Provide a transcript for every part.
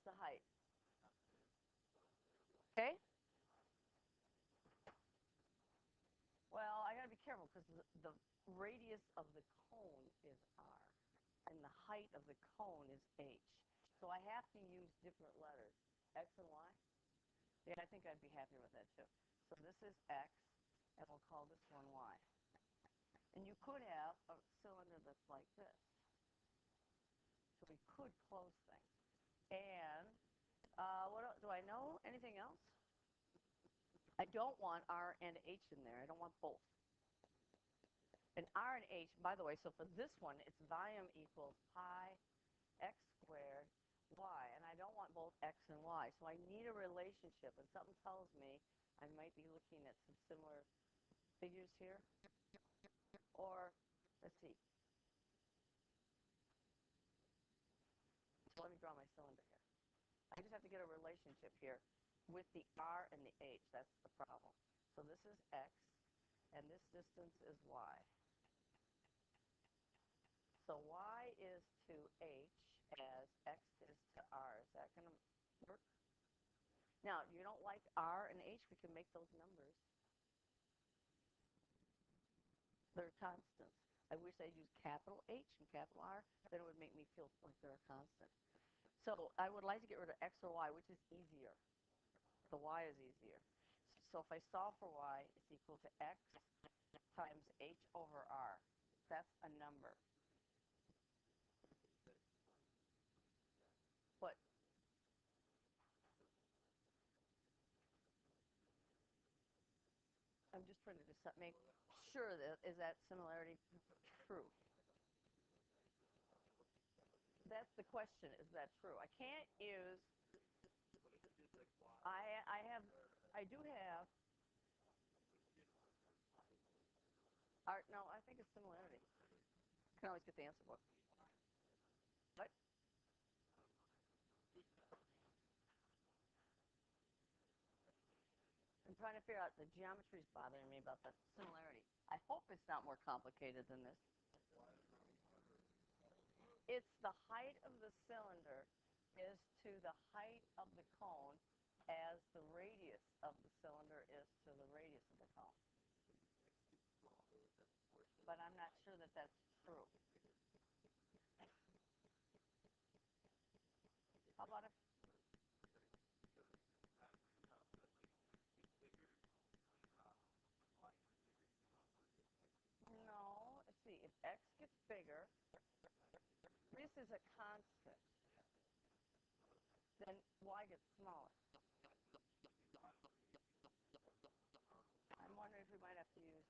the height? Okay. Well, I got to be careful because the radius of the cone is r, and the height of the cone is h. So I have to use different letters, x and y. Yeah, I think I'd be happier with that too. So this is x, and we'll call this one y. And you could have a cylinder that's like this. So we could close things. And what else? Do I know anything else? I don't want r and h in there. I don't want both. And r and h, by the way, so for this one, it's volume equals pi x squared y. And I don't want both x and y. So I need a relationship. And something tells me I might be looking at some similar figures here. Or, let's see. So let me draw my cylinder here. I just have to get a relationship here with the r and the h. That's the problem. So this is x, and this distance is y. So y is to h as x is to r. Is that going to work? Now, you don't like r and h? We can make those numbers. They're constants. I wish I'd use capital H and capital R. Then it would make me feel like they're a constant. So I would like to get rid of x or y, which is easier. The y is easier. So if I solve for y, it's equal to x times h over r. That's a number. What? I'm just trying to make sure that is that similarity true. That's the question. Is that true? I can't use. I do have. Art. No, I think it's similarity. Can always get the answer book. What? I'm trying to figure out the geometry's bothering me about the similarity. I hope it's not more complicated than this. It's the height of the cylinder is to the height of the cone as the radius of the cylinder is to the radius of the cone. But I'm not sure that that's true. How about if no, let's see, if x gets bigger, this is a constant, then y gets smaller. I'm wondering if we might have to use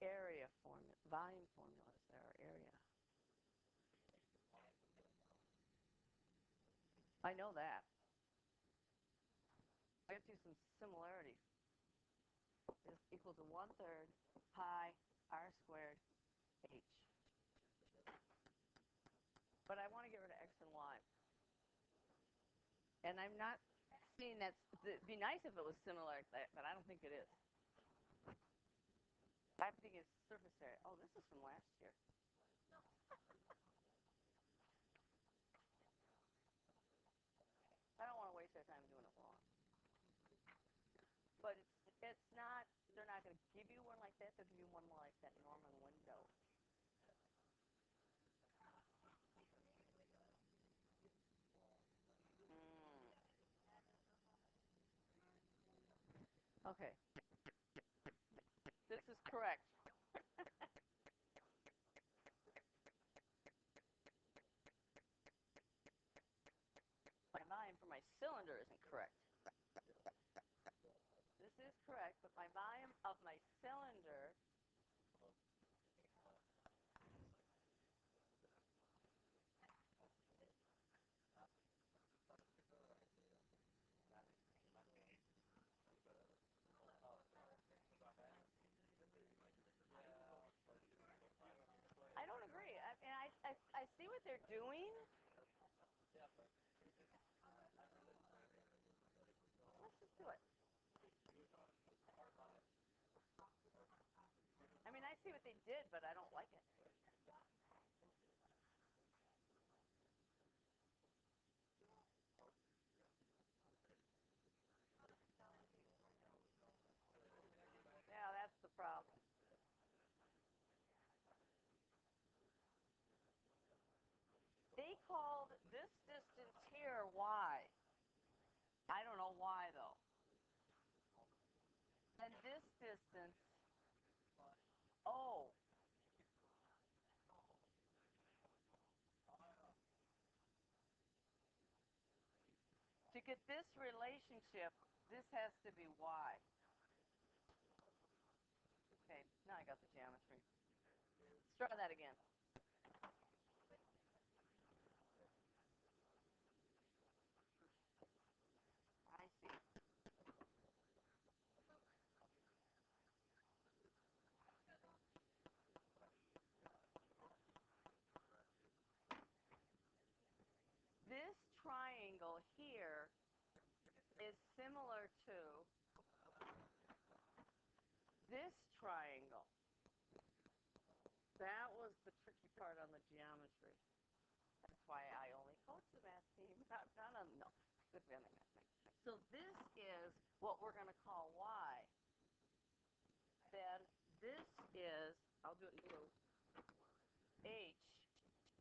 area formula, volume formulas there, or area. I know that. I have to use some similarity. Is equal to 1/3 pi r squared h. But I want to get rid of x and y. And I'm not seeing that. It'd be nice if it was similar, but I don't think it is. I think it's surface area. Oh, this is from last year. I don't want to waste our time doing it wrong. But it's not. They're not going to give you one like that. They'll give you one more like that Norman window. Okay. This is correct. My volume for my cylinder isn't correct. This is correct, but my volume of my cylinder. I don't agree. I see what they're doing. Let's just do it. I mean, I see what they did, but I don't like it. distance, O. To get this relationship, this has to be Y. Okay, now I got the geometry. Let's try that again. I see. This triangle here is similar to this triangle. That was the tricky part on the geometry. That's why I only coach the math team, not on, no, good be on the math team. So this is what we're going to call Y. Then this is, I'll do it in blue, H,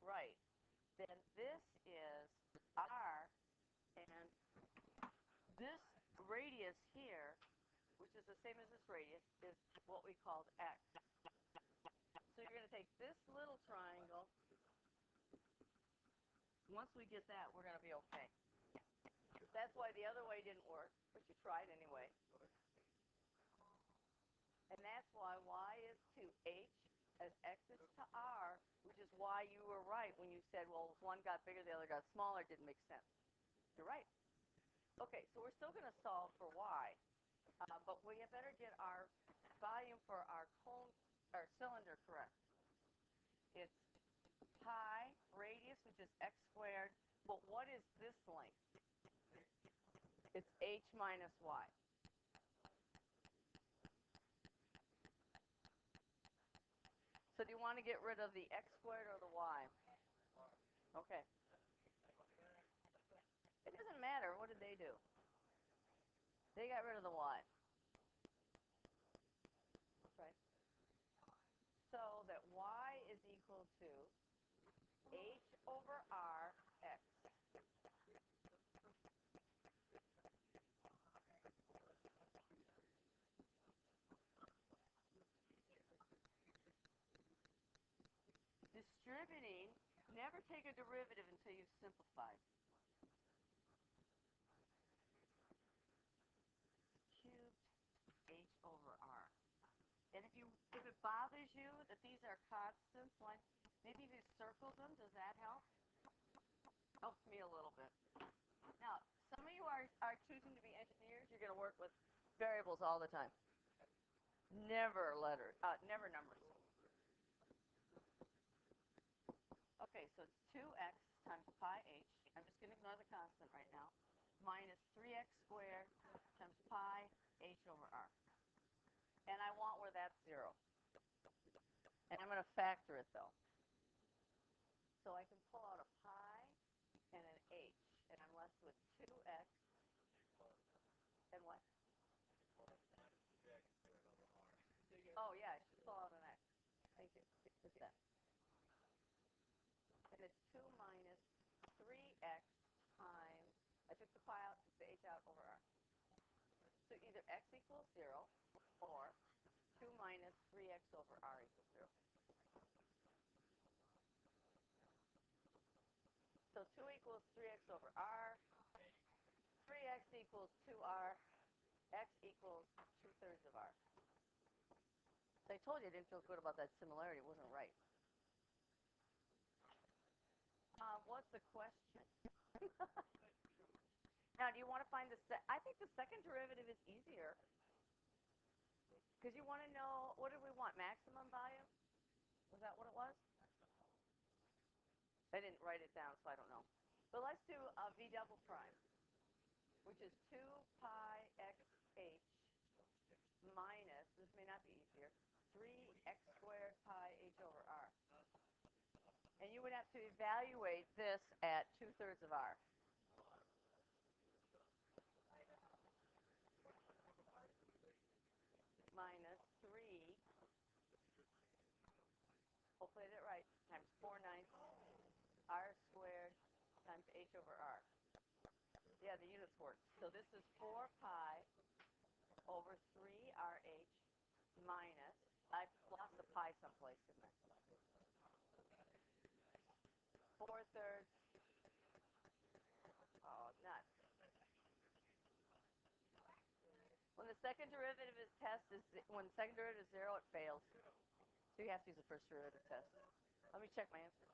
right. Then this is R, and this radius here, which is the same as this radius, is what we called X. So you're going to take this little triangle. Once we get that, we're going to be okay. That's why the other way didn't work, but you tried anyway. And that's why Y is to H as X is to R, which is why you were right when you said, well, if one got bigger, the other got smaller. It didn't make sense. You're right. Okay, so we're still going to solve for Y, but we had better get our volume for our cone, our cylinder correct. It's pi radius, which is x squared, but what is this length? It's h minus y. So do you want to get rid of the x squared or the y? Okay. It doesn't matter. What did they do? They got rid of the y. That's right. So that y is equal to h over r x. Distributing, never take a derivative until you've simplified. Cubed h over r. And if it bothers you that these are constants, like maybe if you circled them, does that help? Helps me a little bit. Now, some of you are choosing to be engineers. You're going to work with variables all the time. Never letters, never numbers. Okay, so it's 2x times pi h. I'm just going to ignore the constant right now. Minus 3x squared times pi h over r. And I want where that's 0. And I'm going to factor it, though. So I can pull out a pi and an h. And I'm left with 2x and what? Oh, yeah, I should pull out an x. Thank you. Just that. And it's 2 minus 3x times, I took the pi out, took the h out over r. So either x equals 0 or 2 minus 3x over r equals 0. So 2 equals 3x over r. 3x equals 2r. X equals 2/3 of r. So I told you I didn't feel good about that similarity. It wasn't right. What's the question? Now, do you want to find I think the second derivative is easier. Because you want to know, what did we want? Maximum volume? Was that what it was? I didn't write it down, so I don't know. But let's do v double prime, which is 2 pi x h minus, this may not be easier, 3x squared pi h over r. And you would have to evaluate this at 2/3 of r. Minus 3, hopefully I did it right, times 4/9 r squared times h over r. Yeah, the units work. So this is 4 pi over 3 rh minus, I lost the pi someplace in there. 4/3. Oh, nuts. When the second derivative is test is when the second derivative is 0, it fails. So you have to use the first derivative test. Let me check my answer.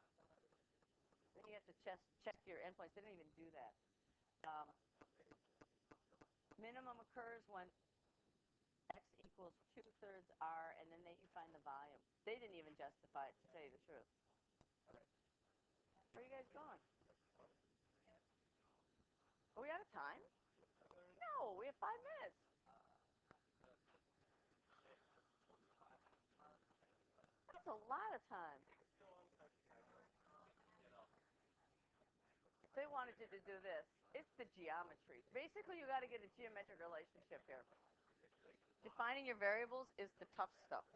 Then you have to check your endpoints. They didn't even do that. Minimum occurs when x equals 2/3 r, and then you find the volume. They didn't even justify it, to tell you the truth. Where are you guys going? Are we out of time? No, we have 5 minutes. That's a lot of time. They wanted you to do this. It's the geometry. Basically, you got to get a geometric relationship here. Defining your variables is the tough stuff.